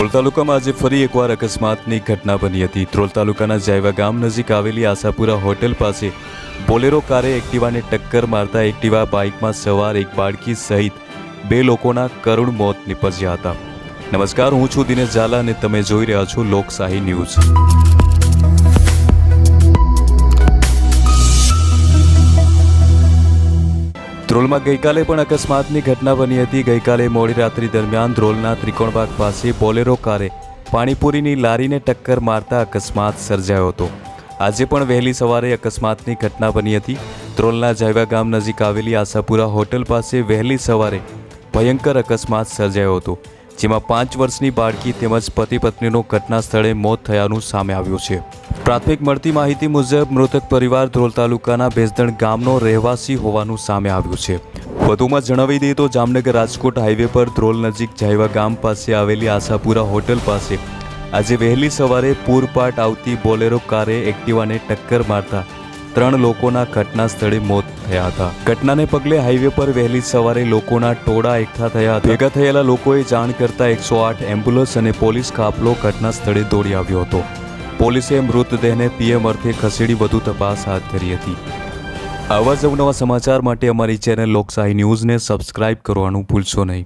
ધ્રોલ તાલુકામાં આજે ફરી એકવાર અકસ્માતની ઘટના બની હતી। ધ્રોલ તાલુકાના જાયવા ગામ નજીક આવેલી આશાપુરા હોટેલ પાસે બોલેરો કારે એક્ટિવાને ટક્કર મારતા એક્ટિવા બાઇકમાં સવાર એક બાળકી સહિત 2 લોકોના કરુણ મોત નીપજ્યા હતા। નમસ્કાર, હું છું દિનેશ ઝાલા અને તમે જોઈ રહ્યા છો લોકશાહી ન્યૂઝ। ધ્રોલમાં ગઈકાલે પણ અકસ્માતની ઘટના બની હતી। ગઈકાલે મોડી રાત્રિ દરમિયાન ધ્રોલના ત્રિકોણબાગ પાસે બોલેરો કારે પાણીપુરીની લારીને ટક્કર મારતા અકસ્માત સર્જાયો હતો। આજે પણ વહેલી સવારે અકસ્માતની ઘટના બની હતી। ધ્રોલના જાયવા ગામ નજીક આવેલી આશાપુરા હોટેલ પાસે વહેલી સવારે ભયંકર અકસ્માત સર્જાયો હતો, જેમાં 5 વર્ષની બાળકી તેમજ પતિ પત્નીનું ઘટના સ્થળે મોત થયાનું સામે આવ્યું છે। પ્રાથમિક મળતી માહિતી મુજબ મૃતક પરિવાર ધ્રોલ તાલુકાના ભેંસદણ ગામનો રહેવાસી હોવાનું સામે આવ્યું છે। વધુમાં જણાવી દઈએ તો જામનગર રાજકોટ હાઈવે પર ધ્રોલ નજીક જાયવા ગામ પાસે આવેલી આશાપુરા હોટેલ પાસે આજે વહેલી સવારે પૂરપાટ આવતી બોલેરો કારે એક્ટિવાને ટક્કર મારતા 3 લોકોના ઘટના સ્થળે મોત થયા હતા। ઘટનાને પગલે હાઈવે પર વહેલી સવારે લોકોના ટોળા એકઠા થયા હતા। ભેગા થયેલા લોકોએ જાણ કરતા 108 એમ્બ્યુલન્સ અને પોલીસ કાફલો ઘટના સ્થળે દોડી આવ્યો હતો। પોલીસે મૃતદેહને પીએમ અર્થે ખસેડી વધુ તપાસ હાથ ધરી હતી। આવા જ અવનવા સમાચાર માટે અમારી ચેનલ લોકશાહી ન્યૂઝને સબસ્ક્રાઇબ કરવાનું ભૂલશો નહીં।